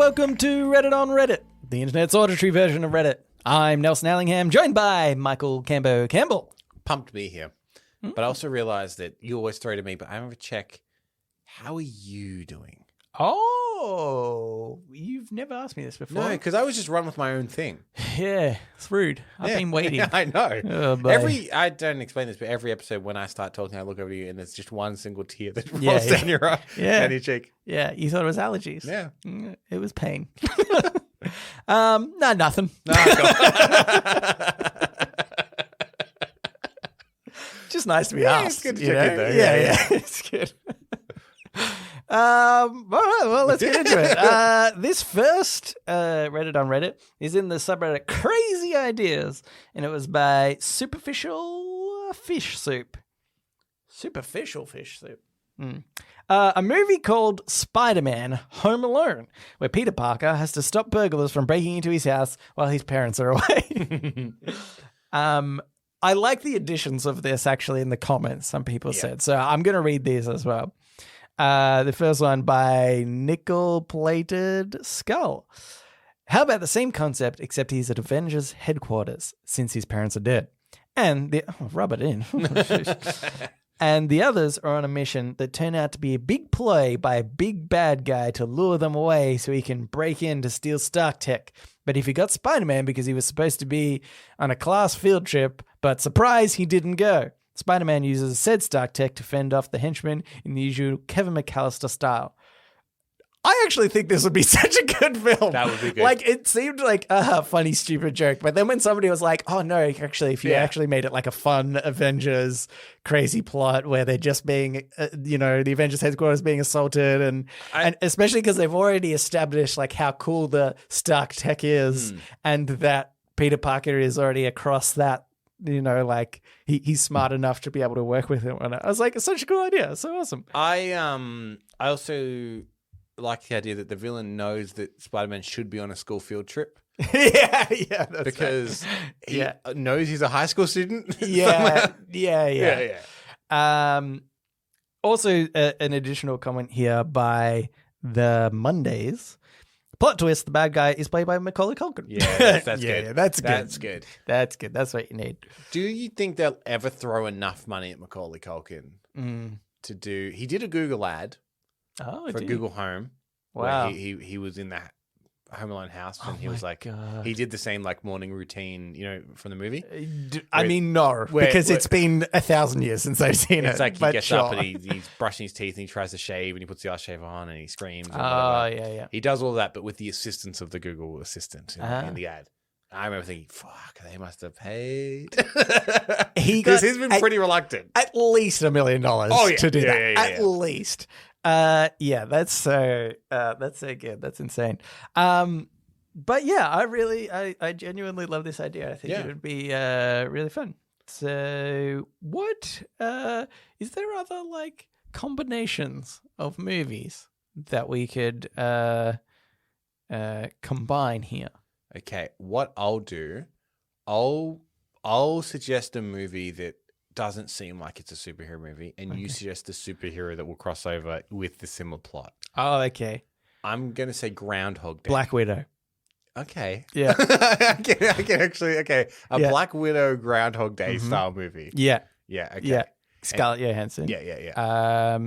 welcome to Reddit on Reddit, the internet's auditory version of Reddit. I'm Nelson Allingham, joined by Michael Cambo Campbell. Pumped to be here. But I also realised that you always throw to me, but I never check, how are you doing? Oh, you've never asked me this before. No, because I was just run with my own thing. Yeah, it's rude. I've been waiting. I know. Oh, I don't explain this, but every episode when I start talking, I look over to you and there's just one single tear that rolls down your eye and your cheek. Yeah, you thought it was allergies. Yeah. It was pain. No, nothing. Just nice to be asked. It's good to check in, though. Yeah, it's good. All right, well, let's get into it. This first Reddit on Reddit is in the subreddit Crazy Ideas, and it was by Superficial Fish Soup. Superficial Fish Soup. A movie called Spider-Man Home Alone, where Peter Parker has to stop burglars from breaking into his house while his parents are away. I like the additions of this actually in the comments, some people said. So I'm going to read these as well. The first one by Nickel Plated Skull. How about the same concept, except he's at Avengers headquarters since his parents are dead? And rub it in. And the others are on a mission that turned out to be a big ploy by a big bad guy to lure them away so he can break in to steal Stark tech. But if he got Spider-Man because he was supposed to be on a class field trip, but surprise, he didn't go. Spider-Man uses said Stark tech to fend off the henchmen in the usual Kevin McAllister style. I actually think this would be such a good film. That would be good. Like, it seemed like a funny, stupid joke. But then when somebody was like, oh, no, actually, if you actually made it like a fun Avengers crazy plot where they're just being, the Avengers headquarters being assaulted. And especially because they've already established like how cool the Stark tech is and that Peter Parker is already across that. Like he's smart enough to be able to work with him. And I was like, it's such a cool idea. It's so awesome. I also like the idea that the villain knows that Spider-Man should be on a school field trip. That's because he knows he's a high school student. Yeah. Also, an additional comment here by the Mondays. Plot twist, the bad guy is played by Macaulay Culkin. Yeah, that's good. Yeah, that's good. That's good. That's good. That's what you need. Do you think they'll ever throw enough money at Macaulay Culkin to do... He did a Google ad for Google Home. Wow. Where he was in that Home Alone house and he was like... God. He did the same like morning routine, from the movie. Because it's been 1,000 years since I've seen it. It's like he gets up and he's brushing his teeth and he tries to shave and he puts the eye shaver on and he screams. And He does all that, but with the assistance of the Google Assistant in the ad. I remember thinking, fuck, they must have paid. Because he's been pretty reluctant. At least $1 million to do that. At least. That's so good. That's insane. But yeah, I genuinely love this idea. I think it would be really fun. So what is there other like combinations of movies that we could combine here? Okay, what I'll do, I'll suggest a movie that doesn't seem like it's a superhero movie, and you suggest a superhero that will cross over with the similar plot. Oh, okay. I'm going to say Groundhog Day. Black Widow. Okay. Yeah. I can actually, Black Widow Groundhog Day style movie. Yeah. Yeah, okay. Yeah. Scarlett Johansson. Yeah.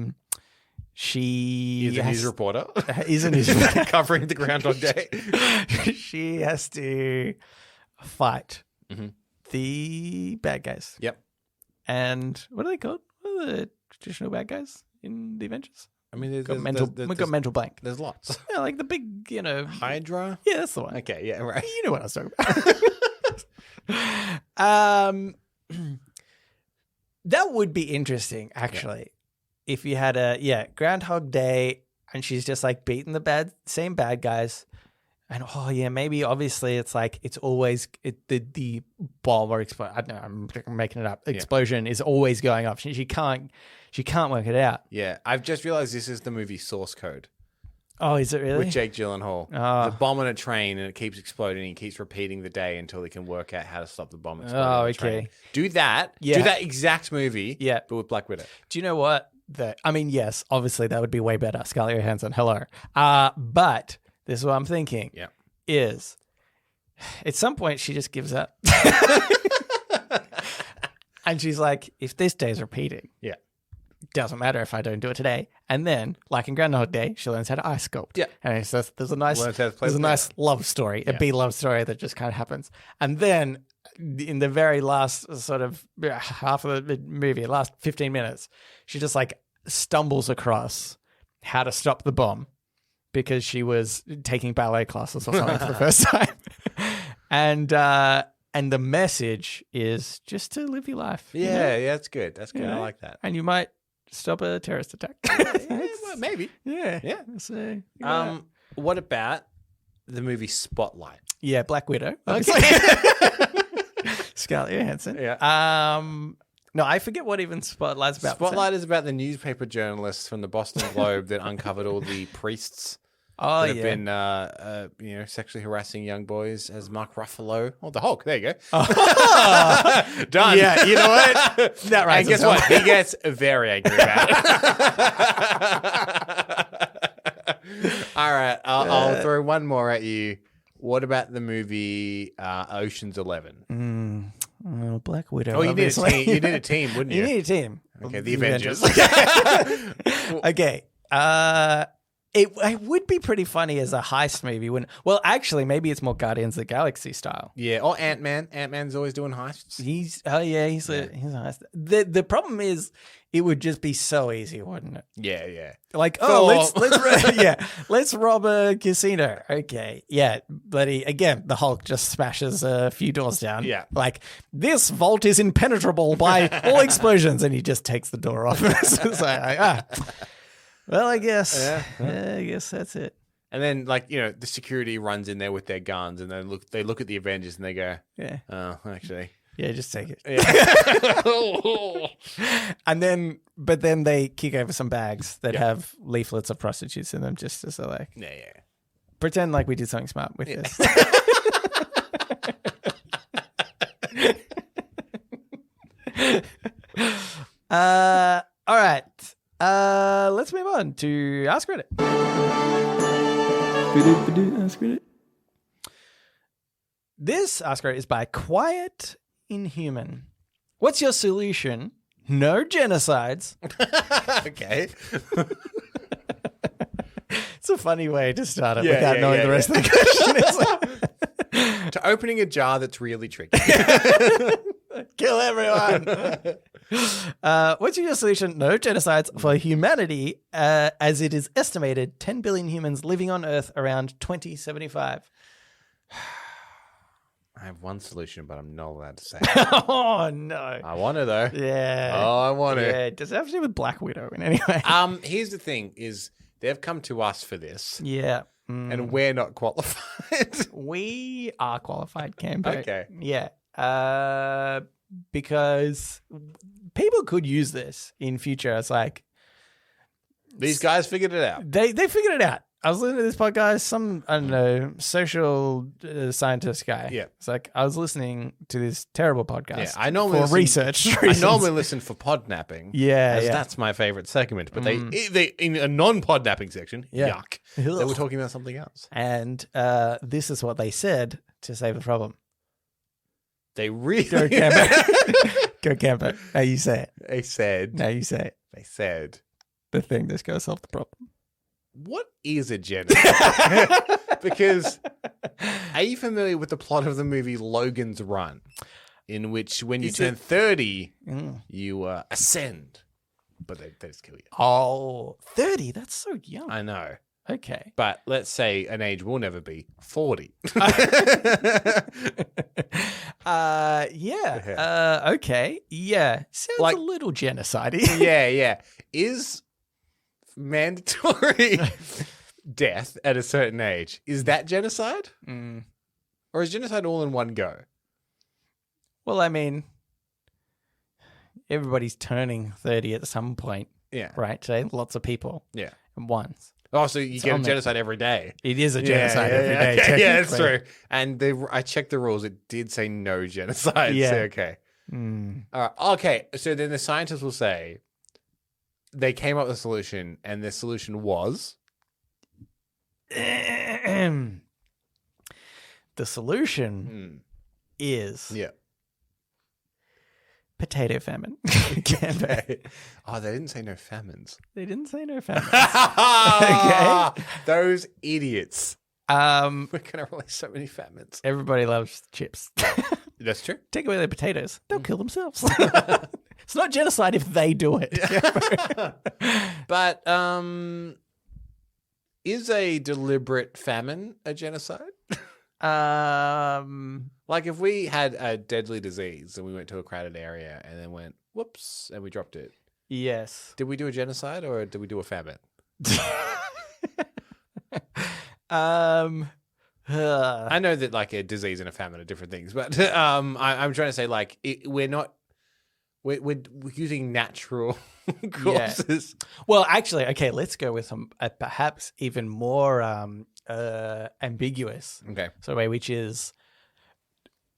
She is a news reporter. Is a news reporter. Covering the Groundhog Day. She has to fight the bad guys. Yep. And what are they called? What are the traditional bad guys in the Avengers? I mean, we've got mental blank. There's lots. Yeah, like the big, Hydra? Yeah, that's the one. Okay, yeah, right. You know what I was talking about. That would be interesting, actually. Yeah. If you had Groundhog Day and she's just like beating the same bad guys. And maybe obviously it's like it's always the bomb or explosion. I don't know, I'm making it up. Explosion is always going off. She can't work it out. Yeah, I've just realized this is the movie Source Code. Oh, is it really? With Jake Gyllenhaal. Oh. The bomb on a train and it keeps exploding. He keeps repeating the day until he can work out how to stop the bomb exploding. Oh, on the okay. train. Do that. Yeah. Do that exact movie. Yeah. But with Black Widow. Do you know what? Yes, obviously that would be way better. Scarlett Johansson, hello. But this is what I'm thinking. Yeah. Is at some point she just gives up. And she's like, if this day's repeating, doesn't matter if I don't do it today. And then, like in Groundhog Day, she learns how to ice sculpt. Yeah. And so there's a nice love story, a B love story that just kind of happens. And then in the very last sort of half of the movie, last 15 minutes, she just like stumbles across how to stop the bomb because she was taking ballet classes or something for the first time. And the message is just to live your life. Yeah, that's good. That's good. I like that. And you might stop a terrorist attack. Well, maybe. Yeah. So, what about the movie Spotlight? Yeah, Black Widow. Okay. Scarlett Johansson. Yeah. No, I forget what even Spotlight's about. Spotlight is about the newspaper journalists from the Boston Globe that uncovered all the priests that have been, sexually harassing young boys as Mark Ruffalo. Oh, the Hulk. There you go. Oh. Done. Yeah, you know what? That right. And guess what? He gets very angry about it. All right. I'll throw one more at you. What about the movie Ocean's 11? Oh, Black Widow. Oh, you need a team. You need a team, wouldn't you? You need a team. Okay, the Avengers. Okay. It would be pretty funny as a heist movie. Well, actually, maybe it's more Guardians of the Galaxy style. Yeah, or Ant-Man. Ant-Man's always doing heists. He's a heist. The problem is, it would just be so easy, wouldn't it? Yeah. Like, let's rob a casino. Okay, yeah, bloody again. The Hulk just smashes a few doors down. Yeah, like this vault is impenetrable by all explosions, and he just takes the door off. It's like, well, I guess. Yeah, I guess that's it. And then, the security runs in there with their guns, and they look at the Avengers, and they go, "Yeah, oh, actually, yeah, just take it." Yeah. But then they kick over some bags that have leaflets of prostitutes in them, just to pretend like we did something smart with this. All right. Let's move on to Ask Reddit. Ask Reddit. This Ask Reddit is by Quiet Inhuman. What's your solution? No genocides. Okay. It's a funny way to start it without knowing the rest of the question. To opening a jar that's really tricky. Kill everyone. What's your solution? No genocides for humanity, as it is estimated 10 billion humans living on Earth around 2075. I have one solution, but I'm not allowed to say it. Oh, no. I want to, though. Yeah. Oh, I want to. Yeah. Does it have to do with Black Widow in any way? Here's the thing, is they've come to us for this. Yeah. And we're not qualified. We are qualified, Cambo. Okay. Yeah. Because people could use this in future. It's like these guys figured it out. They figured it out. I was listening to this podcast. Some, I don't know, social scientist guy. Yeah. It's like I was listening to this terrible podcast. Yeah, I normally for research reasons. I normally listen for podnapping. Yeah, that's my favorite segment. But they in a non-podnapping section. Yuck. They were talking about something else. And this is what they said to save the problem. They really go Cambo. Go Cambo. How you say it? They said. How you say it? They said the thing that's going to solve the problem. What is a genocide? Because are you familiar with the plot of the movie Logan's Run, in which when you turn 30, you ascend, but they just kill you? Oh, 30? That's so young. I know. Okay. But let's say an age will never be 40. Okay. Yeah. Sounds a little genocide-y. Yeah. Is mandatory death at a certain age, is that genocide? Or is genocide all in one go? Well, I mean, everybody's turning 30 at some point. Yeah. Right? Today, lots of people. Yeah. At once. Oh, so you get a genocide every day. It is a genocide every day. Okay. Yeah, that's true. And I checked the rules. It did say no genocide. Yeah. So, okay. All right. Okay. So then the scientists will say they came up with a solution, and the solution was The solution is potato famine. Oh, they didn't say no famines. They didn't say no famines. Okay. Those idiots. We're going to release so many famines. Everybody loves chips. That's true. Take away their potatoes. They'll kill themselves. It's not genocide if they do it. But is a deliberate famine a genocide? Like if we had a deadly disease and we went to a crowded area and then went, whoops, and we dropped it. Yes. Did we do a genocide or did we do a famine? I know that like a disease and a famine are different things, but I'm trying to say like we're using natural causes. Yeah. Well, actually, okay, let's go with some perhaps even more ambiguous. Okay. So way, which is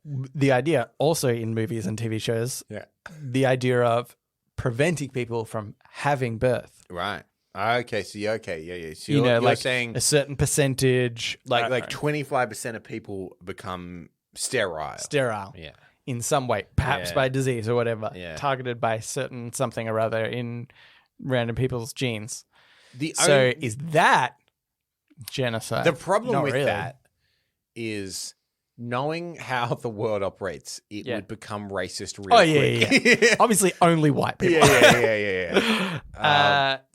the idea also in movies and TV shows. Yeah. The idea of preventing people from having birth. Right. Okay. So yeah. So you're like saying a certain percentage, like 25% of people become sterile. Yeah. In some way, perhaps by disease or whatever, targeted by certain something or other in random people's genes. Is that genocide? The problem Not with really. that is knowing how the world operates, it would become racist real quick. Yeah. Obviously, only white people. Yeah.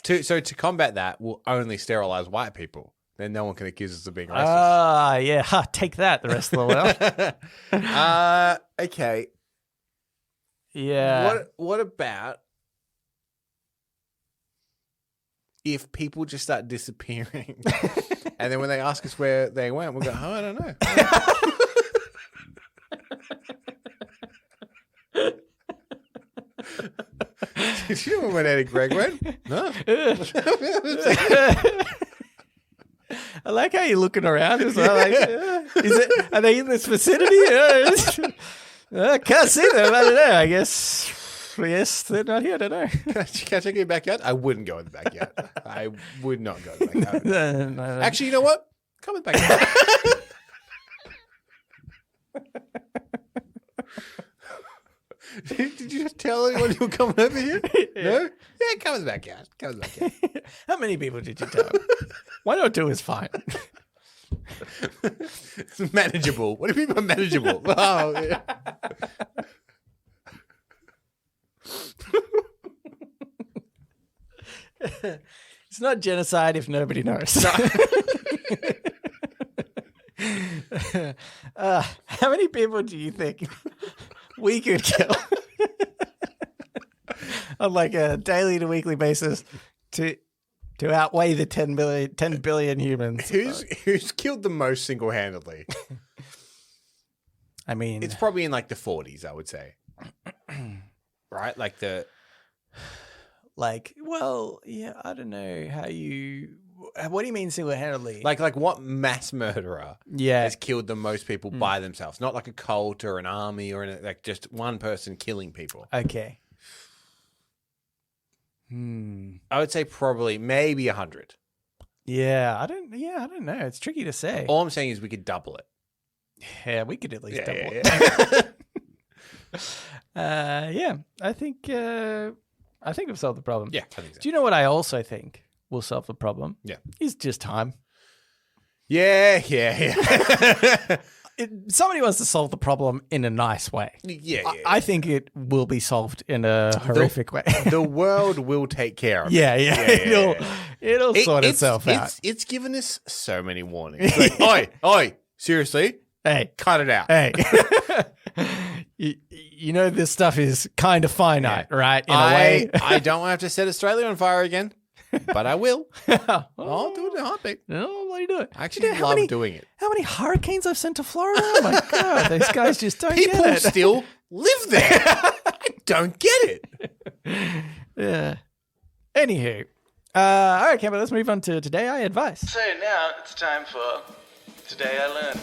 To combat that, we'll only sterilize white people. Then no one can accuse us of being racist. Yeah. Take that, the rest of the world. Okay. Yeah. What about if people just start disappearing? And then when they ask us where they went, we'll go, oh, I don't know. Did you know when Eddie Greg went? No. I like how you're looking around as well. Like, are they in this vicinity? I can't see them. I don't know. I guess. Yes, they're not here. I don't know. Can I take you in the backyard? I wouldn't go in the backyard. I would not go in the backyard. No. Actually, you know what? Come in the backyard. Did you just tell anyone you were coming over here? No? Yeah, come in the backyard. How many people did you tell? 1 or 2 is fine. It's manageable. What do you mean by manageable? Oh, yeah. It's not genocide if nobody knows. How many people do you think we could kill on like a daily to weekly basis to outweigh the 10 billion humans? Who's killed the most single-handedly? I mean, it's probably in like the 40s, I would say. Right? Well, yeah, I don't know what do you mean single-handedly? Like what mass murderer has killed the most people by themselves? Not like a cult or an army or like just one person killing people. Okay. I would say probably maybe 100. Yeah, I don't know. It's tricky to say. All I'm saying is we could double it. Yeah, we could at least double it. I think we've solved the problem. Yeah, I think so. Do you know what I also think will solve the problem? Yeah. Is just time. Yeah. Somebody wants to solve the problem in a nice way. Yeah. I think it will be solved in a horrific way. The world will take care of it. Yeah. It'll sort itself out. It's given us so many warnings. Like, oi, seriously? Hey. Cut it out. Hey. You know this stuff is kind of finite, right? In a way. I don't want to have to set Australia on fire again, but I will. I'll do it in a heartbeat. No, let you do it. I actually love doing it. How many hurricanes I've sent to Florida? Oh my God, these guys just don't get it. People still live there. I don't get it. Yeah. Anywho. All right, Campbell, let's move on to Today I Advice. So now it's time for Today I Learned.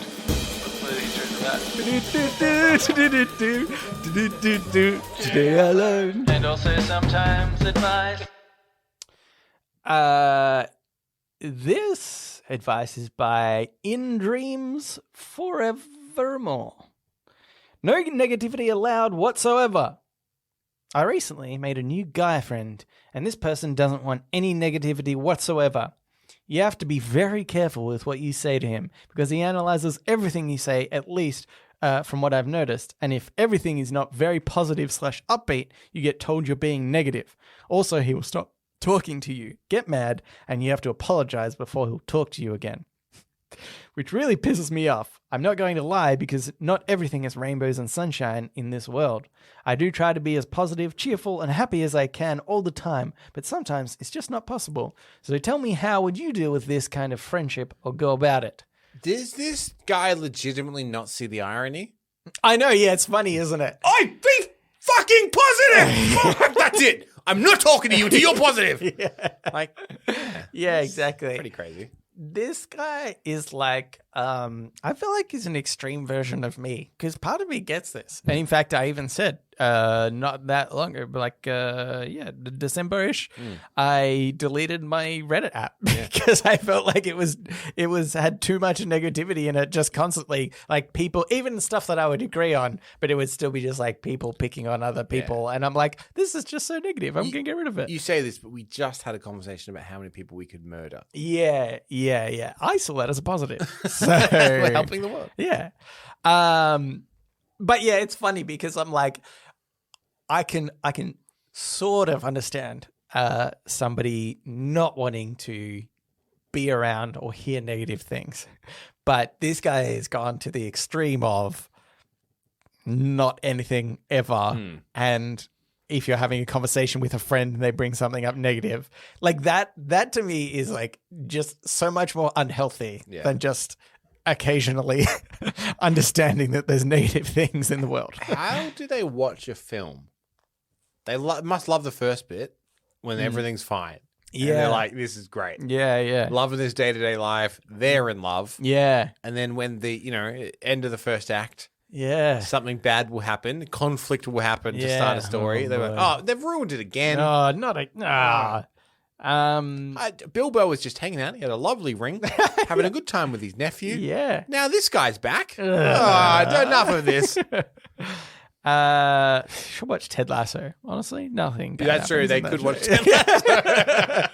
Today I learned. And also sometimes advice. This advice is by In Dreams Forevermore. No negativity allowed whatsoever. I recently made a new guy friend, and this person doesn't want any negativity whatsoever. You have to be very careful with what you say to him, because he analyzes everything you say, at least from what I've noticed, and if everything is not very positive / upbeat, you get told you're being negative. Also, he will stop talking to you, get mad, and you have to apologize before he'll talk to you again. Which really pisses me off. I'm not going to lie, because not everything is rainbows and sunshine in this world. I do try to be as positive, cheerful, and happy as I can all the time, but sometimes it's just not possible. So tell me, how would you deal with this kind of friendship or go about it? Does this guy legitimately not see the irony? I know, yeah, it's funny, isn't it? Be fucking positive! That's it! I'm not talking to you until you're positive! Yeah, exactly. Pretty crazy. This guy is like, I feel like he's an extreme version of me, because part of me gets this. And in fact, I even said, not that long ago, but like, December-ish, I deleted my Reddit app because I felt like it had too much negativity in it, just constantly, like people, even stuff that I would agree on, but it would still be just like people picking on other people. Yeah. And I'm like, this is just so negative. I'm going to get rid of it. You say this, but we just had a conversation about how many people we could murder. Yeah. I saw that as a positive. So we're helping the world. Yeah. But yeah, it's funny because I'm like, I can sort of understand somebody not wanting to be around or hear negative things. But this guy has gone to the extreme of not anything ever. And if you're having a conversation with a friend and they bring something up negative, like that to me is like just so much more unhealthy than just occasionally understanding that there's negative things in the world. How do they watch a film? They must love the first bit when everything's fine. Yeah. And they're like, this is great. Yeah. Loving this day-to-day life. They're in love. Yeah. And then when the, end of the first act, something bad will happen. Conflict will happen to start a story. They're like, they've ruined it again. Bilbo was just hanging out. He had a lovely ring, having a good time with his nephew. Yeah. Now this guy's back. Enough of this. Should watch Ted Lasso. Honestly, nothing. That's true. They could watch Ted Lasso.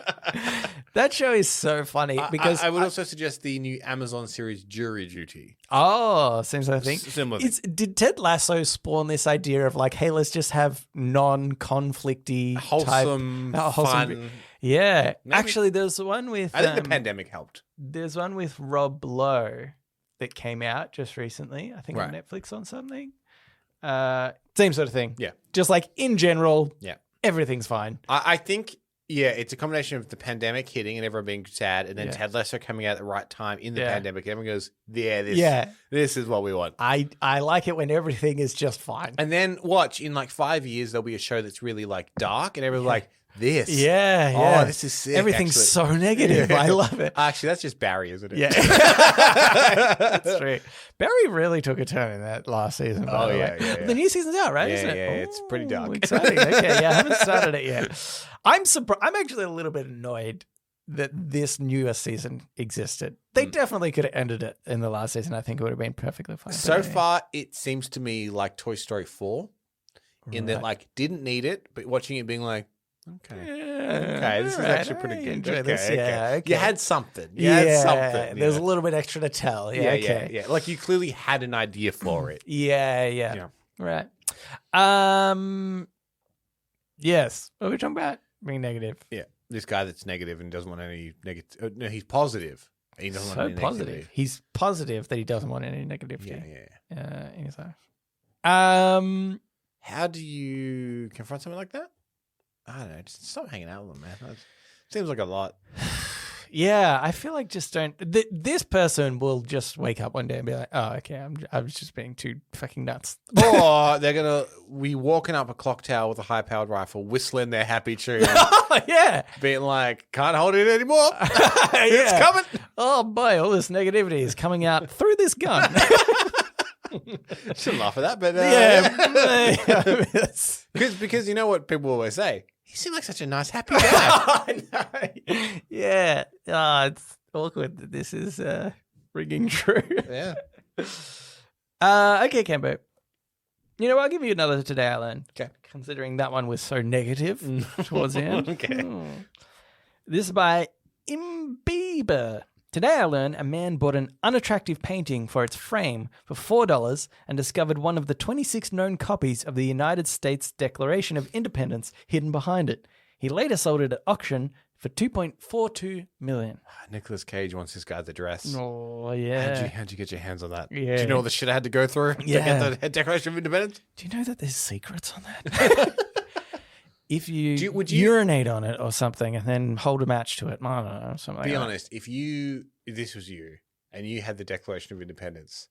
That show is so funny because I would also suggest the new Amazon series Jury Duty. Oh, same sort of thing. Similar. Did Ted Lasso spawn this idea of like, hey, let's just have non-conflicty, wholesome, fun? Yeah, maybe. Actually, there's one with. I think the pandemic helped. There's one with Rob Lowe that came out just recently. I think on Netflix on something. Same sort of thing. Yeah, just like in general. Yeah, everything's fine. I think. Yeah, it's a combination of the pandemic hitting and everyone being sad, and then Ted Lasso coming out at the right time in the pandemic. Everyone goes, this is what we want. I like it when everything is just fine. And then watch, in like 5 years, there'll be a show that's really like dark, and everyone's like, this. Yeah. Oh, this is sick. Everything's so negative. I love it. Actually, that's just Barry, isn't it? Yeah. That's true. Barry really took a turn in that last season. By the way. Yeah. The new season's out, right? Yeah, Isn't it? It's pretty dark. Exciting. Okay, I haven't started it yet. I'm actually a little bit annoyed that this newer season existed. They definitely could have ended it in the last season. I think it would have been perfectly fine. So far, it seems to me like Toy Story 4 in that like didn't need it, but watching it being like, okay, this is actually pretty good. Enjoy this. Okay. You had something. You had something. There's a little bit extra to tell. Yeah. Like you clearly had an idea for it. Yeah. Right. Yes. What are we talking about? Being negative. Yeah. This guy that's negative and doesn't want any negative. No, he's positive. He doesn't want any positive. Negativity. He's positive that he doesn't want any negativity. Yeah. In his life. How do you confront something like that? I don't know. Just stop hanging out with them, man. That seems like a lot. Yeah, I feel like just don't. This person will just wake up one day and be like, "Oh, okay, I was just being too fucking nuts." Or they're gonna be walking up a clock tower with a high-powered rifle, whistling their happy tune. Yeah, being like, "Can't hold it anymore. It's coming." Oh boy, all this negativity is coming out through this gun. Shouldn't laugh at that, but because you know what people always say. You seem like such a nice, happy guy. Yeah. awkward that this is ringing true. Yeah. Okay, Cambo. You know, I'll give you another Today I Learned. Okay. Considering that one was so negative towards the end. Okay. This is by Imbiber. Today I learned a man bought an unattractive painting for its frame for $4 and discovered one of the 26 known copies of the United States Declaration of Independence hidden behind it. He later sold it at auction for $2.42 million. Nicolas Cage wants this guy's address. Oh, yeah. How'd you get your hands on that? Yeah. Do you know all the shit I had to go through to get the Declaration of Independence? Do you know that there's secrets on that? If you would you urinate on it or something and then hold a match to it, I don't know, something like be that. honest, if this was you and you had the Declaration of Independence,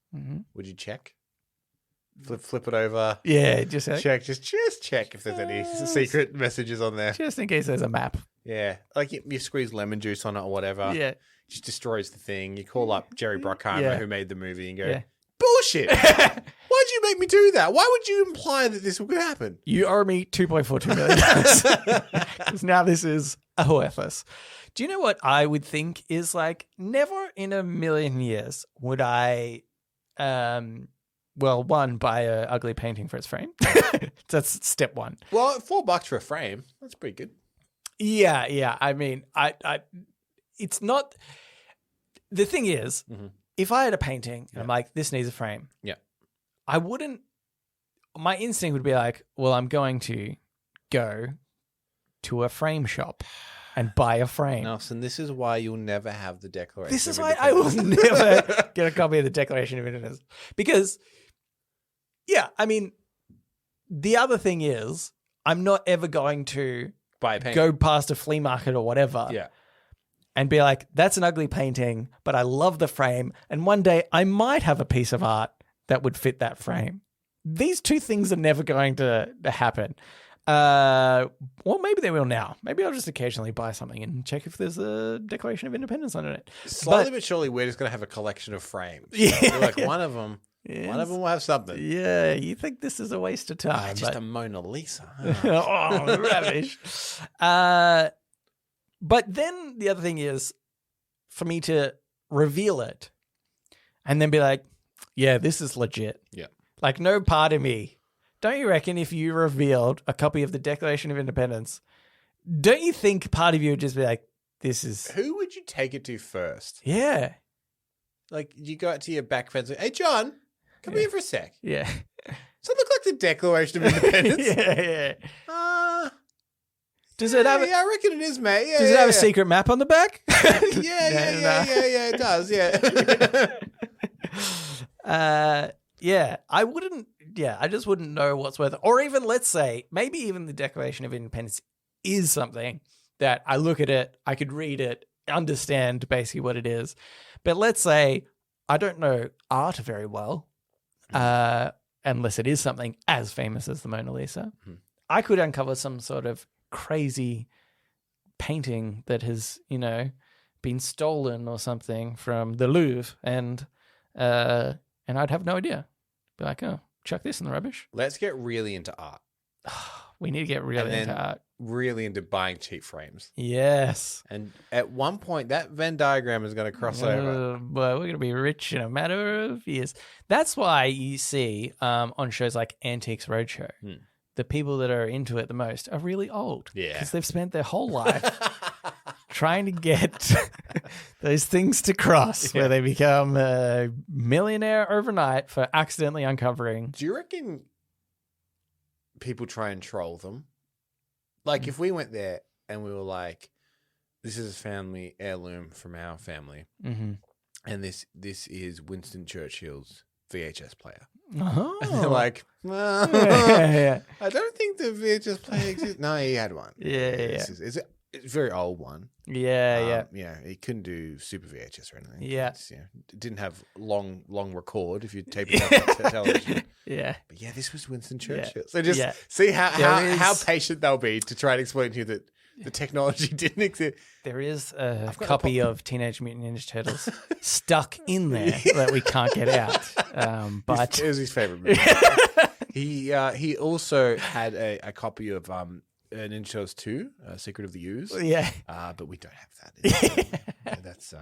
would you check? Flip it over. Yeah, just check. Just check if there's any secret messages on there. Just in case there's a map. Yeah, like you squeeze lemon juice on it or whatever. Yeah, just destroys the thing. You call up Jerry Bruckheimer who made the movie and go, bullshit. Why'd you make me do that? Why would you imply that this would happen? You owe me $2.42 million. Because now this is worthless. Do you know what I would think is like, never in a million years would I, one, buy a ugly painting for its frame. That's step one. Well, $4 for a frame. That's pretty good. Yeah. I mean, it's not, the thing is, if I had a painting and I'm like, this needs a frame. Yeah. I wouldn't, my instinct would be like, well, I'm going to go to a frame shop and buy a frame. Nelson, this is why you'll never have the Declaration This is of why I will Independence. never get a copy of the Declaration of Independence. Because, yeah, I mean, the other thing is, I'm not ever going to buy a painting. Go past a flea market or whatever. Yeah. And be like, that's an ugly painting, but I love the frame. And one day I might have a piece of art that would fit that frame. These two things are never going to happen. Well, maybe they will now. Maybe I'll just occasionally buy something and check if there's a Declaration of Independence on it. Slowly but surely, we're just going to have a collection of frames. Yeah. Like one of them will have something. Yeah, you think this is a waste of time. Just a Mona Lisa. Oh, rubbish. But then the other thing is for me to reveal it and then be like, yeah, this is legit. Yeah. Like, no part of me. Don't you reckon if you revealed a copy of the Declaration of Independence, don't you think part of you would just be like, this is... Who would you take it to first? Yeah. Like, you go out to your back friends like, hey, John, come here for a sec. Yeah. Does it look like the Declaration of Independence? Yeah. Does it it have? I reckon it is, mate. Yeah, does it have a secret map on the back? Yeah, it does. Yeah. Yeah. I wouldn't. Yeah, I just wouldn't know what's worth it. Or even, let's say, maybe even the Declaration of Independence is something that I look at it, I could read it, understand basically what it is. But let's say I don't know art very well, unless it is something as famous as the Mona Lisa. I could uncover some sort of crazy painting that has, been stolen or something from the Louvre, and I'd have no idea. Be like, oh, chuck this in the rubbish. Let's get really into art. We need to get really into art. Really into buying cheap frames. Yes. And at one point, that Venn diagram is going to cross over. But we're going to be rich in a matter of years. That's why you see on shows like Antiques Roadshow, the people that are into it the most are really old. Yeah. Because they've spent their whole life trying to get those things to cross where they become a millionaire overnight for accidentally uncovering. Do you reckon people try and troll them? Like if we went there and we were like, this is a family heirloom from our family, and this is Winston Churchill's VHS player. Oh. And they're like, well, I don't think the VHS player exists. No, he had one. It's a very old one. Yeah. He couldn't do Super VHS or anything. Yeah. It didn't have long record if you tape it up to television. Yeah. But yeah, this was Winston Churchill. So just see how patient they'll be to try and explain to you that the technology didn't exist. There is a copy of Teenage Mutant Ninja Turtles stuck in there that we can't get out. But it was his favorite movie. He also had a copy of Ninja Turtles 2, Secret of the Ooze. Yeah. But we don't have that. That's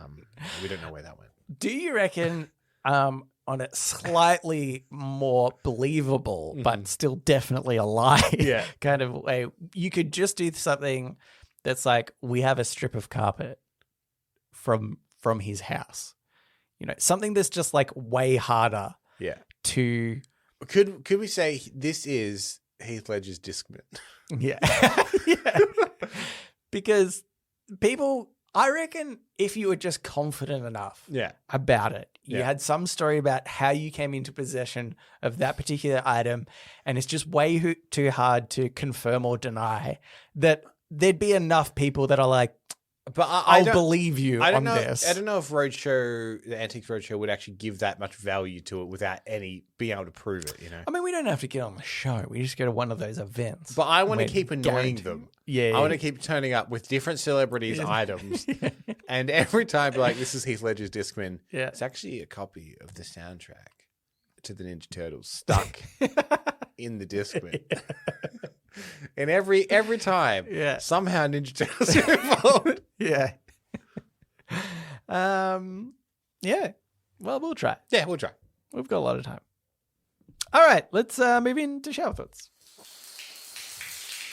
we don't know where that went. Do you reckon on a slightly more believable, but still definitely a lie kind of way, you could just do something that's like, we have a strip of carpet from his house. You know, something that's just like way harder to... Could we say this is Heath Ledger's Discman? Yeah. Yeah. Because people, I reckon if you were just confident enough about it, you had some story about how you came into possession of that particular item, and it's just way too hard to confirm or deny, that there'd be enough people that are like, but I'll believe you on this. I don't know if the Antiques Roadshow would actually give that much value to it without any being able to prove it, you know? I mean, we don't have to get on the show. We just go to one of those events. But I want to keep annoying them. Yeah. I want to keep turning up with different celebrities' items. And every time, like, this is Heath Ledger's Discman. Yeah. It's actually a copy of the soundtrack to the Ninja Turtles stuck in the Discman. And every time, somehow Ninja Turtles are involved. Yeah. Yeah. Well, we'll try. Yeah, we'll try. We've got a lot of time. All right, let's move into shower thoughts.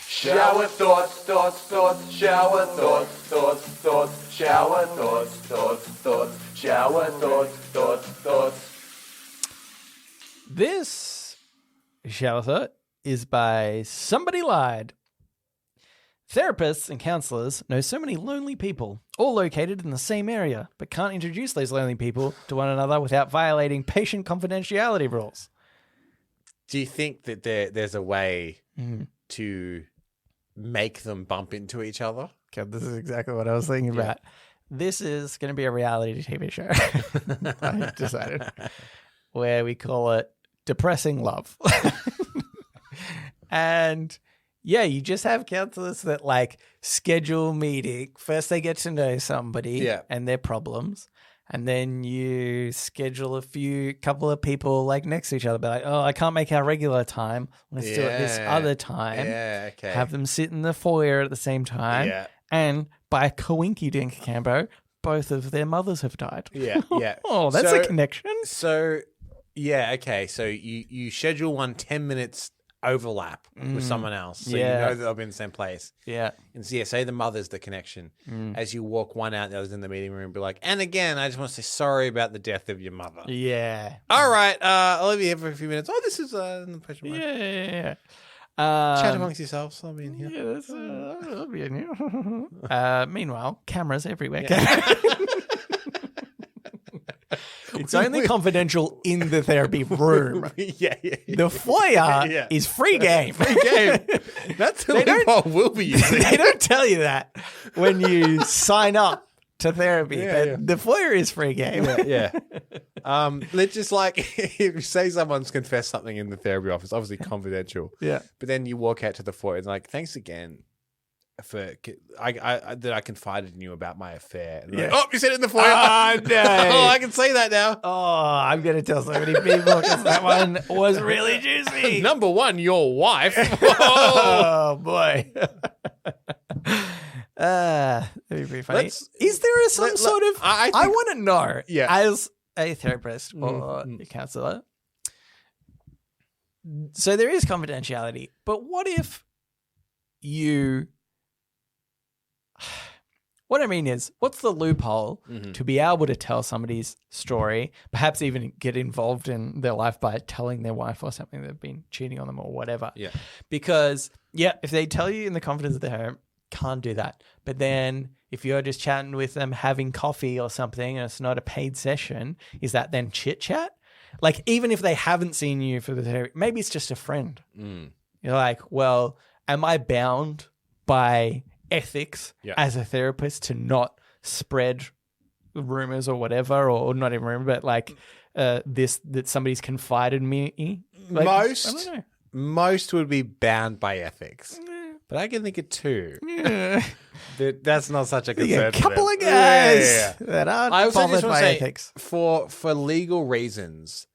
Shower thoughts, shower thoughts, shower thoughts, shower thoughts. This shower thought is by Somebody Lied. Therapists and counselors know so many lonely people, all located in the same area, but can't introduce those lonely people to one another without violating patient confidentiality rules. Do you think that there's a way to make them bump into each other? God, this is exactly what I was thinking about. This is going to be a reality TV show, I decided, where we call it Depressing Love. And yeah, you just have counselors that like schedule meeting. First, they get to know somebody and their problems. And then you schedule couple of people like next to each other. Be like, oh, I can't make our regular time. Let's do it this other time. Yeah, okay. Have them sit in the foyer at the same time. Yeah. And by coinky dink cambo, both of their mothers have died. Yeah, yeah. Oh, that's a connection. So, yeah, okay. So you schedule 10 minutes overlap with someone else. So you know that they'll be in the same place. Yeah. And so, say the mother's the connection. As you walk one out, the other's in the meeting room, be like, and again, I just want to say sorry about the death of your mother. Yeah. All right. I'll leave you here for a few minutes. Oh, this is in the pressure. Yeah. Chat amongst yourselves. I'll be in here. Yeah, I'll be in here. Meanwhile, cameras everywhere. Yeah. It's only confidential in the therapy room. Yeah. The foyer is free game. Free game. That's the loophole we'll be using. They don't tell you that when you sign up to therapy. The foyer is free game. Yeah. Let's just like, if you say someone's confessed something in the therapy office, obviously confidential. Yeah. But then you walk out to the foyer and like, thanks again for that I confided in you about my affair. Like, oh, you said it in the foyer. Oh, no. Oh, I can say that now. Oh, I'm going to tell so many people because that one was really juicy. Number one, your wife. Oh, boy. That'd be pretty funny. Is there some sort of... I want to know, as a therapist or a counselor, so there is confidentiality, but what if you... What I mean is, what's the loophole to be able to tell somebody's story, perhaps even get involved in their life by telling their wife or something they've been cheating on them or whatever? Yeah. Because, if they tell you in the confidence of their home, can't do that. But then if you're just chatting with them, having coffee or something, and it's not a paid session, is that then chit chat? Like, even if they haven't seen you for the therapy, maybe it's just a friend. You're like, well, am I bound by ethics as a therapist to not spread rumors or whatever, or not even rumor, but like that somebody's confided me? Like, I don't know. Most would be bound by ethics. But I can think of two. That's not such a concern. A couple of guys that aren't bothered by ethics. For legal reasons,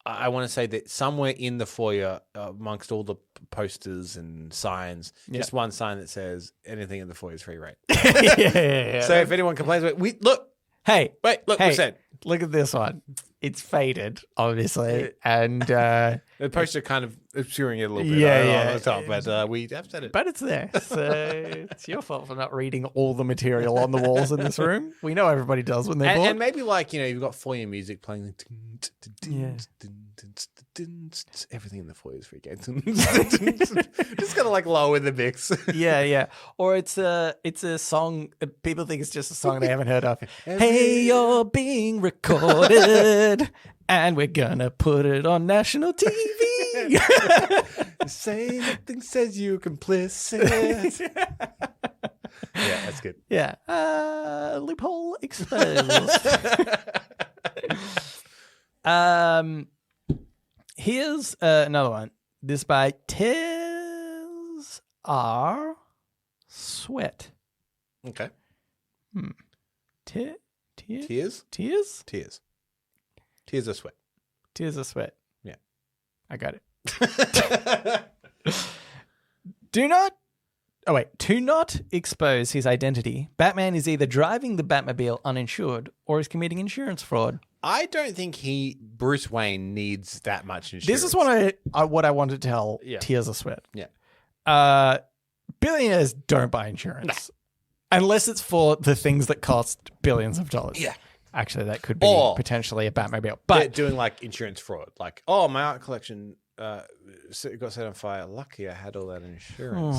I want to say that somewhere in the foyer, amongst all the posters and signs, just one sign that says anything in the foyer is free rate. yeah. So if anyone complains about it, look, we said. Look at this one. It's faded, obviously, and the poster kind of obscuring it a little bit on the top, but we have said it. But it's there, so it's your fault for not reading all the material on the walls in this room. We know everybody does when they're bored. And maybe you've got foyer music playing. Everything in the foyer is free game. Just kind of low in the mix. Yeah. Or it's a song. People think it's just a song they haven't heard of. Hey, you're being recorded, and we're gonna put it on national TV. Say nothing says you're complicit. Yeah, that's good. Yeah. Loophole exposed. Here's another one. This by Tears R. Sweat. Okay. Tears? Tears of sweat. Tears of sweat. Yeah. I got it. To not expose his identity, Batman is either driving the Batmobile uninsured or is committing insurance fraud. I don't think Bruce Wayne needs that much insurance. This is what I want to tell Tears of Sweat. Yeah. Billionaires don't buy insurance. No. Unless it's for the things that cost billions of dollars. Yeah. Actually, that could be potentially a Batmobile. But doing insurance fraud. My art collection got set on fire. Lucky I had all that insurance.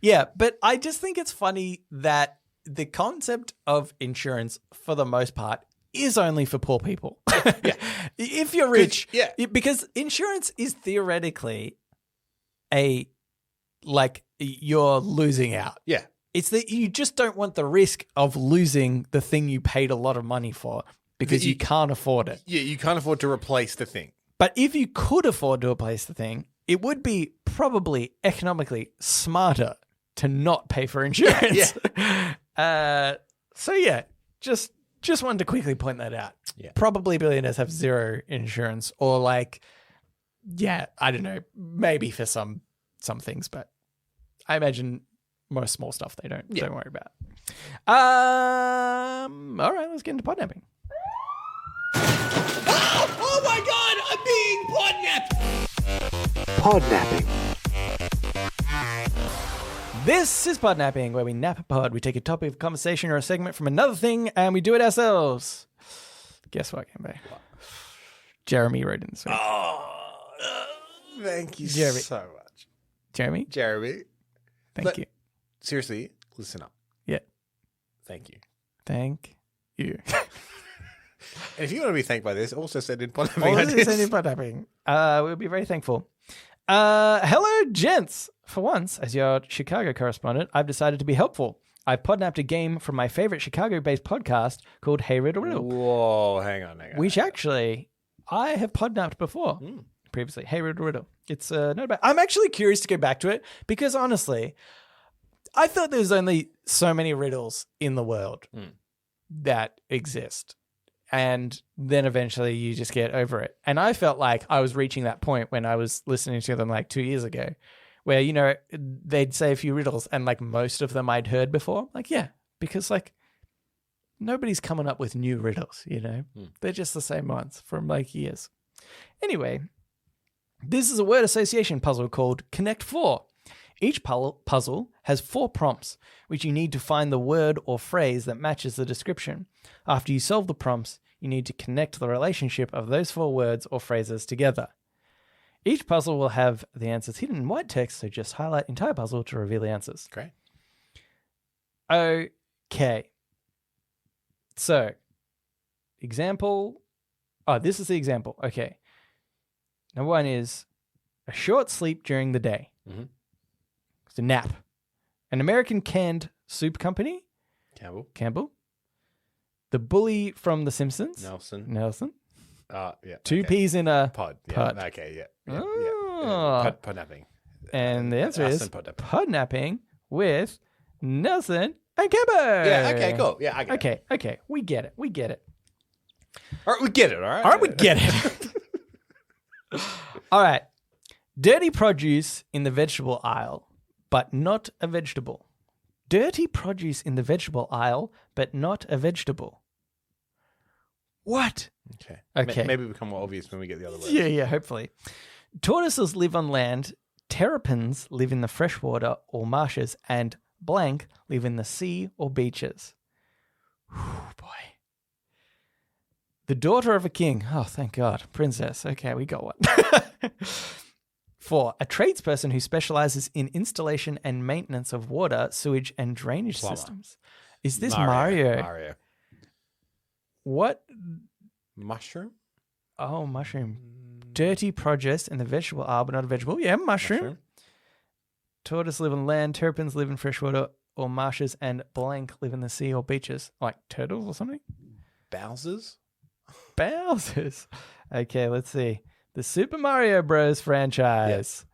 Yeah, but I just think it's funny that the concept of insurance, for the most part, is only for poor people. Yeah. If you're rich, because insurance is theoretically you're losing out. Yeah. It's that you just don't want the risk of losing the thing you paid a lot of money for because you can't afford it. Yeah, you can't afford to replace the thing. But if you could afford to replace the thing, it would be probably economically smarter to not pay for insurance. Yeah. Just wanted to quickly point that out. Yeah. Probably billionaires have zero insurance or I don't know, maybe for some things, but I imagine most small stuff they don't worry about. All right, let's get into podnapping. Oh my God, I'm being podnapped. Podnapping. This is Podnapping, where we nap a pod. We take a topic of conversation or a segment from another thing, and we do it ourselves. Guess what, Kembe? Jeremy wrote in this week. Thank you Jeremy. so much. Jeremy? Thank you. Seriously, listen up. Yeah. Thank you. Thank you. And if you want to be thanked by this, also send in Podnapping. Send in Podnapping. We'll be very thankful. Hello, gents. For once, as your Chicago correspondent, I've decided to be helpful. I've podnapped a game from my favorite Chicago-based podcast called Hey Riddle Riddle. Whoa, hang on. Which actually I have podnapped before. Previously. Hey Riddle Riddle. It's not bad. I'm actually curious to go back to it because honestly, I thought there's only so many riddles in the world that exist. And then eventually you just get over it. And I felt like I was reaching that point when I was listening to them 2 years ago where, they'd say a few riddles and most of them I'd heard before. Because nobody's coming up with new riddles, They're just the same ones from years. Anyway, this is a word association puzzle called Connect 4. Each puzzle has 4 prompts, which you need to find the word or phrase that matches the description. After you solve the prompts, you need to connect the relationship of those 4 words or phrases together. Each puzzle will have the answers hidden in white text, so just highlight entire puzzle to reveal the answers. Great. Okay. So, example. Oh, this is the example. Okay. Number 1 is a short sleep during the day. Mm-hmm. It's a nap. An American canned soup company. Campbell. The bully from The Simpsons. Nelson. Yeah. 2 peas in a pod. Pod. Okay, yeah. Podnapping. And the answer is podnapping with Nelson and Campbell. Yeah, okay, cool. Yeah, I get it. Okay, we get it. All right, we get it, all right? We get it. All right. Dirty produce in the vegetable aisle, but not a vegetable. Dirty produce in the vegetable aisle, but not a vegetable. What? Okay. Maybe it become more obvious when we get the other words. Yeah, hopefully. Tortoises live on land, terrapins live in the freshwater or marshes, and blank live in the sea or beaches. Whew, boy. The daughter of a king. Oh, thank God. Princess. Okay, we got one. 4. A tradesperson who specializes in installation and maintenance of water, sewage, and drainage systems. Is this Mario? Mario. What? Mushroom? Oh, mushroom. Dirty produce in the vegetable aisle, but not a vegetable. Yeah, mushroom. Tortoises live on land, terrapins live in freshwater or marshes, and blank live in the sea or beaches. Like turtles or something? Bowsers? Bowsers. Okay, let's see. The Super Mario Bros. Franchise.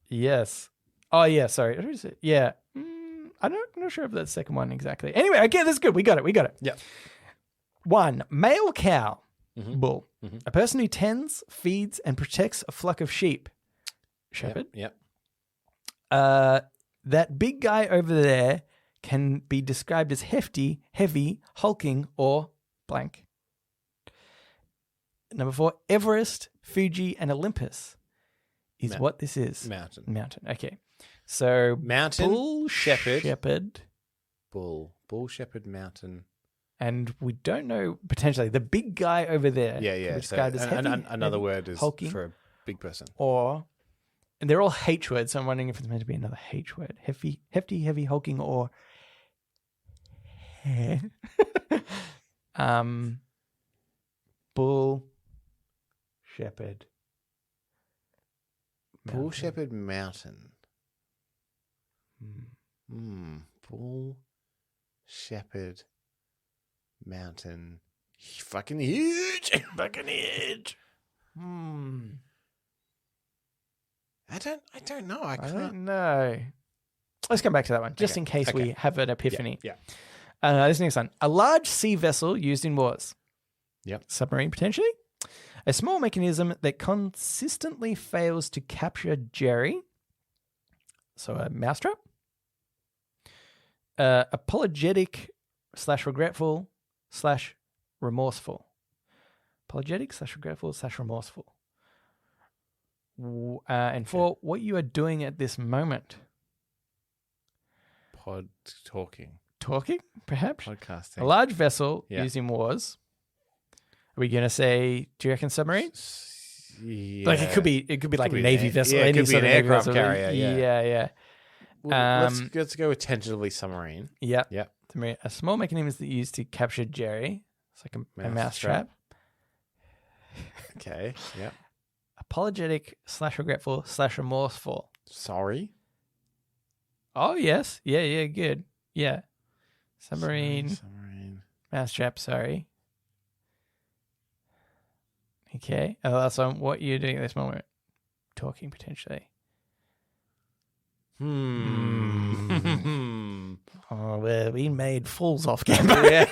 Yes. Oh, yeah, sorry. What is it? Yeah. I'm not sure if that's the second one exactly. Anyway, okay, that's good. We got it. Yeah. 1. Male cow. Bull. A person who tends, feeds, and protects a flock of sheep. Shepherd. Yep. That big guy over there can be described as hefty, heavy, hulking, or blank. Number 4, Everest, Fuji, and Olympus is what this is. Mountain. Okay. So mountain, bull, shepherd. Bull, shepherd, mountain. And we don't know, potentially, the big guy over there. Yeah. Described as heavy, another word is hulking, for a big person. And they're all H words, so I'm wondering if it's meant to be another H word. Hefty, heavy, hulking, or bull, shepherd. Bull, shepherd, mountain. Bull, shepherd, mountain. Fucking huge. I don't know. I don't know. Let's come back to that one, just in case we have an epiphany. Yeah. This next one. A large sea vessel used in wars. Yep. Submarine, potentially. A small mechanism that consistently fails to capture Jerry. So a mousetrap. Apologetic / regretful / remorseful. Apologetic / regretful / remorseful. And 4, what you are doing at this moment. Talking, perhaps? Podcasting. A large vessel used in wars. Are we going to say, do you reckon submarine? Yeah. Like it could be like a Navy vessel. It could be an aircraft carrier. Yeah. Well, let's go with tentatively submarine. Yeah. A small mechanism is used to capture Jerry. It's like a mousetrap. Okay, yeah. Apologetic / regretful / remorseful. Sorry. Oh, yes. Yeah, good. Yeah. Submarine. Mousetrap, sorry. Okay. And the last one, what are you doing at this moment? Talking, potentially. Oh, well, we made fools off camera.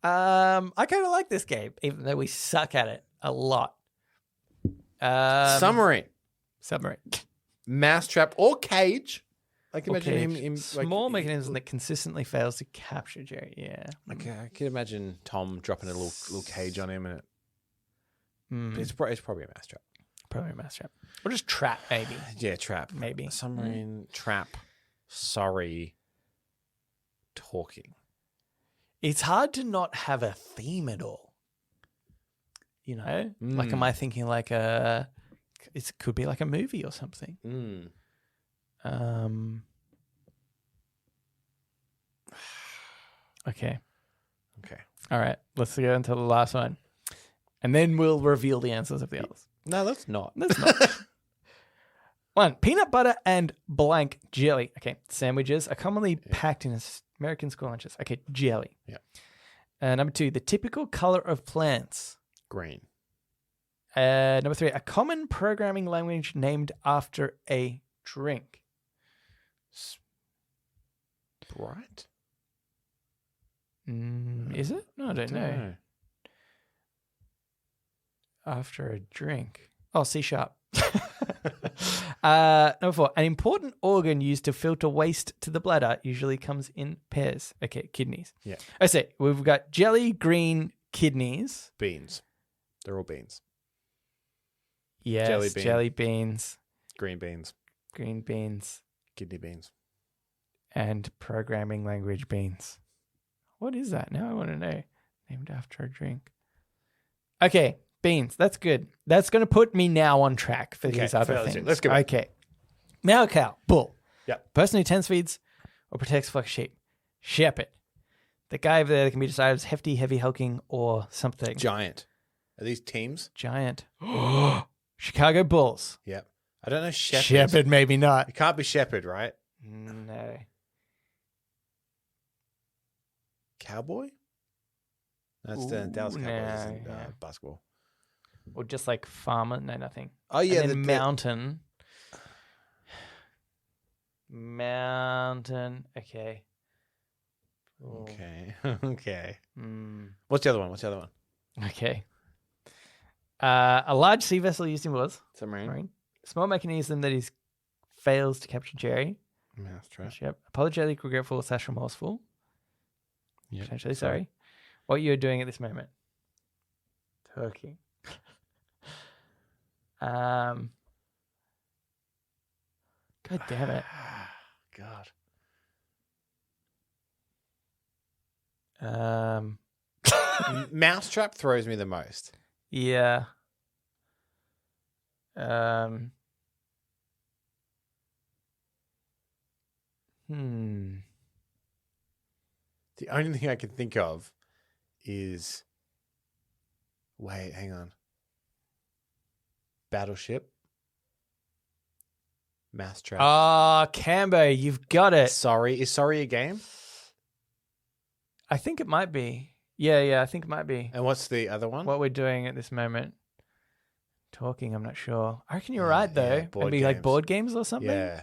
I kind of like this game, even though we suck at it a lot. Submarine. Mousetrap or cage. I can imagine him small mechanism that consistently fails to capture Jerry. Yeah. Okay, I can imagine Tom dropping a little cage on him, and it's probably a mousetrap. Probably a mousetrap. Or just trap, maybe. Yeah, trap. Maybe. Submarine, trap, sorry, talking. It's hard to not have a theme at all. You know? Like, am I thinking like it could be like a movie or something. Okay. All right. Let's go into the last one. And then we'll reveal the answers of the others. No, let's not. 1. Peanut butter and blank jelly. Okay. Sandwiches are commonly packed in American school lunches. Okay. Jelly. Yeah. Number 2. The typical color of plants. Green. Number 3. A common programming language named after a drink. Sprite? Is it? No, I don't know. after a drink. Oh, C#. Number 4. An important organ used to filter waste to the bladder usually comes in pairs. Okay, kidneys. Yeah. I see. We've got jelly green kidneys. Beans. They're all beans. Yes, jelly beans. Green beans. Green beans. Kidney beans. And programming language beans. What is that? Now I want to know. Named after a drink. Okay, beans. That's good. That's going to put me now on track for these other things. Let's go. Okay. Male cow. Bull. Yep. Person who tends, feeds, or protects flock of sheep. Shepherd. The guy over there that can be described as hefty, heavy, hulking, or something. Giant. Are these teams? Giant. Chicago Bulls. Yep. I don't know shepherd. Shepherd, maybe not. It can't be shepherd, right? No. Cowboy? That's the Dallas Cowboys in basketball. Or just like farmer. No, nothing. Oh, yeah. And then mountain. Mountain. Okay. Ooh. Okay. What's the other one? Okay. A large sea vessel used in wars. Submarine. Small mechanism that fails to capture Jerry. Mousetrap. Yep. Apologetic, regretful, / remorseful. Yep. Potentially, sorry. What you're doing at this moment. Talking. God damn it. God. Mousetrap throws me the most. Yeah. The only thing I can think of is... Wait, hang on. Battleship. Mousetrap. Ah, Cambo, you've got it. Sorry. Is Sorry a game? I think it might be. Yeah, I think it might be. And what's the other one? What we're doing at this moment. Talking, I'm not sure. I reckon you're right, though. Yeah, It'd be like board games or something. Yeah.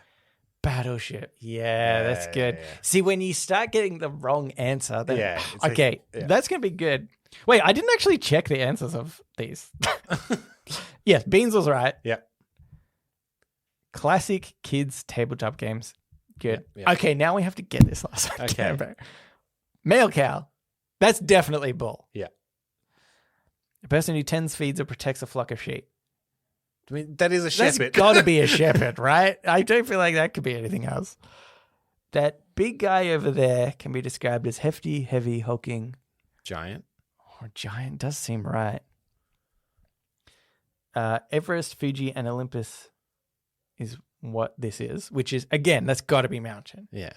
Battleship. Yeah, that's good. Yeah. See, when you start getting the wrong answer, then okay, that's going to be good. Wait, I didn't actually check the answers of these. Yes, Beans was right. Yep. Classic kids tabletop games. Good. Yep. Okay, now we have to get this last one. Okay. Male cow. That's definitely bull. Yeah. A person who tends, feeds, or protects a flock of sheep. I mean, that is a shepherd. That's got to be a shepherd, right? I don't feel like that could be anything else. That big guy over there can be described as hefty, heavy, hulking. Giant. Or giant does seem right. Everest, Fuji, and Olympus is what this is, which is, again, that's got to be mountain. Yeah.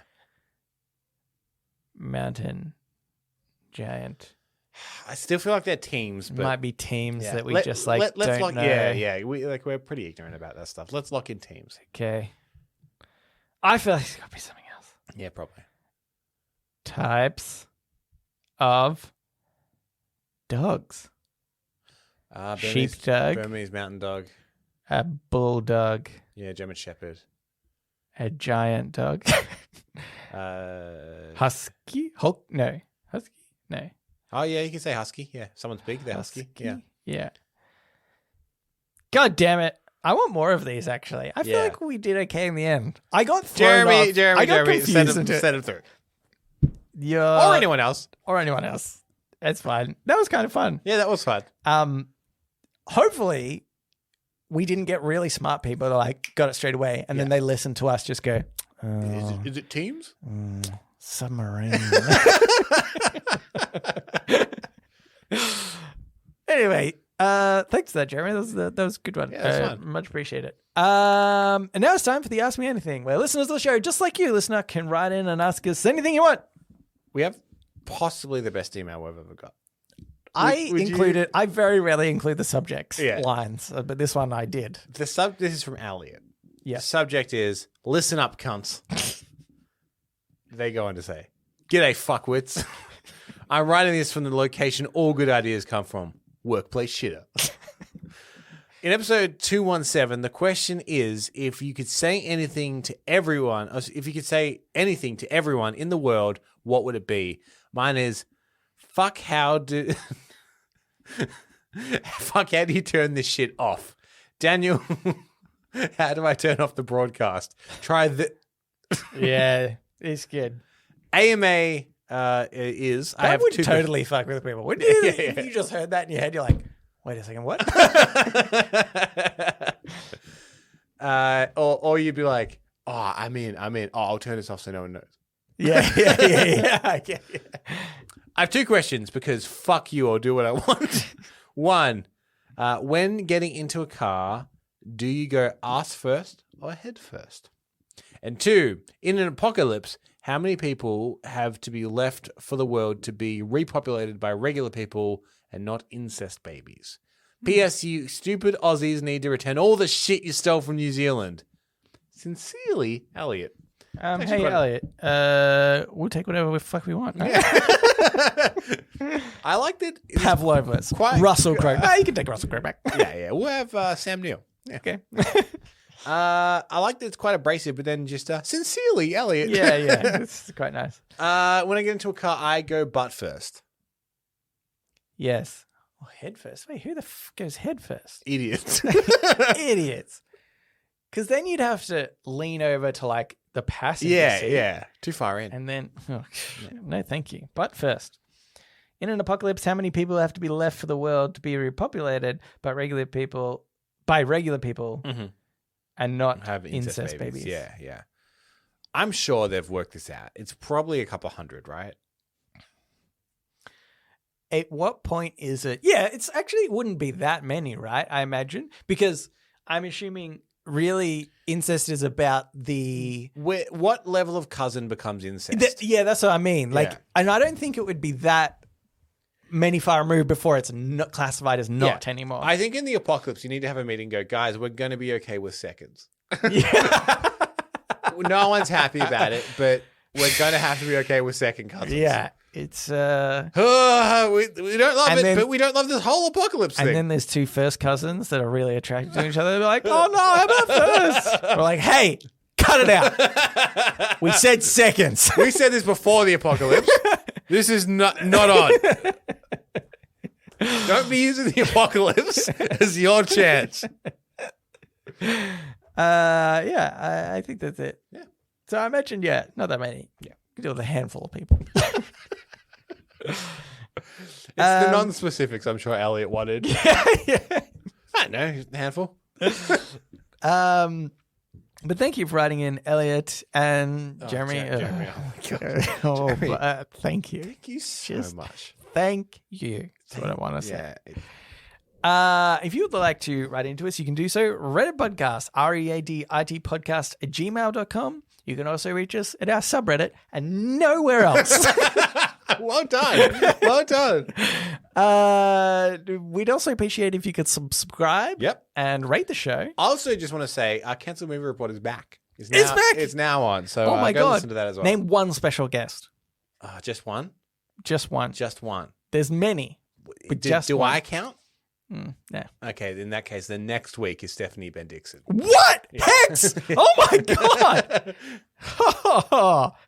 Mountain, giant. I still feel like they're teams, but might be teams that we let's don't lock, know. Yeah. We're pretty ignorant about that stuff. Let's lock in teams. Okay. I feel like it's got to be something else. Yeah, probably. Types of dogs. Sheepdog. Burmese mountain dog. A bulldog. Yeah, German shepherd. A giant dog. Husky? Hulk? No. Husky? No. Oh, yeah, you can say husky. Yeah, someone's big, they're husky. Yeah. God damn it. I want more of these, actually. I feel like we did okay in the end. I got thrown off. Jeremy, send him through. Yeah. Or anyone else. It's fine. That was kind of fun. Yeah, that was fun. Hopefully, we didn't get really smart people that got it straight away, and then they listened to us just go, Is it teams? Submarine. Anyway, thanks for that, Jeremy. That was a good one. Yeah, that was fun. Much appreciated. And now it's time for the Ask Me Anything, where listeners of the show, just like you, listener, can write in and ask us anything you want. We have possibly the best email we've ever got. I very rarely include the subjects lines, but this one I did. This is from Elliot. Yeah. The subject is, listen up, cunts. They go on to say, g'day, fuckwits. I'm writing this from the location all good ideas come from, workplace shitter. In episode 217, the question is, if you could say anything to everyone in the world, what would it be? Mine is, fuck how do... Fuck, how do you turn this shit off? Daniel, how do I turn off the broadcast? Try the... Yeah, it's good. AMA is... That would totally fuck with people. Wouldn't you? If you just heard that in your head, you're like, wait a second, what? Or you'd be like, I'll turn this off so no one knows. Yeah. Okay. I have two questions because fuck you, I'll do what I want. One, when getting into a car, do you go ass first or head first? And two, in an apocalypse, how many people have to be left for the world to be repopulated by regular people and not incest babies? P.S. You stupid Aussies need to return all the shit you stole from New Zealand. Sincerely, Elliot. Hey, Elliot. We'll take whatever the fuck we want. Right? I like that. Pavlovas. Russell Crowe. You can take Russell Crowe back. Yeah. We'll have Sam Neill. Yeah. Okay. I like that it's quite abrasive, but then just sincerely, Elliot. Yeah. It's quite nice. When I get into a car, I go butt first. Yes. Oh, head first. Wait, who the f goes head first? Idiots. Idiots. Because then you'd have to lean over to like the passenger seat. Yeah. Too far in. And then, no, thank you. Butt first. In an apocalypse, how many people have to be left for the world to be repopulated by regular people and not have incest babies? Yeah. I'm sure they've worked this out. It's probably a couple hundred, right? At what point is it? Yeah, it's actually wouldn't be that many, right? I imagine. Because I'm assuming really incest is about what level of cousin becomes incest? That's what I mean. And I don't think it would be that many far removed before it's not classified as not anymore. I think in the apocalypse, you need to have a meeting and go, guys, we're going to be okay with seconds. Yeah. No one's happy about it, but we're going to have to be okay with second cousins. Yeah. It's we don't love it, but we don't love this whole apocalypse thing. And then there's two first cousins that are really attracted to each other. They're like, oh no, how about first? We're like, hey, cut it out. We said seconds. We said this before the apocalypse. This is not on. Don't be using the apocalypse as your chance. I think that's it. Yeah. So I mentioned, not that many. Yeah. You can deal with a handful of people. It's the non-specifics I'm sure Elliot wanted. Yeah. I don't know, a handful. But thank you for writing in, Elliot and Jeremy. Jeremy. Oh my God. Thank you. Thank you so much. Thank you. That's what I want to say. If you would like to write into us, you can do so. readitpodcast, readitpodcast at gmail.com. You can also reach us at our subreddit and nowhere else. Well done. We'd also appreciate if you could subscribe and rate the show. I also just want to say our Cancel Movie Report is back. It's back. It's now on. So oh my God. Listen to that as well. Name one special guest. Just one? Just one. Just one. There's many. But do I count? No. Okay, in that case, the next week is Stephanie Ben Dixon. What? Yeah. Hex? Oh my God.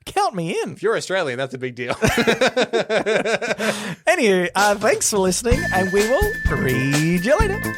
Count me in. If you're Australian, that's a big deal. Anyway, thanks for listening, and we will read you later.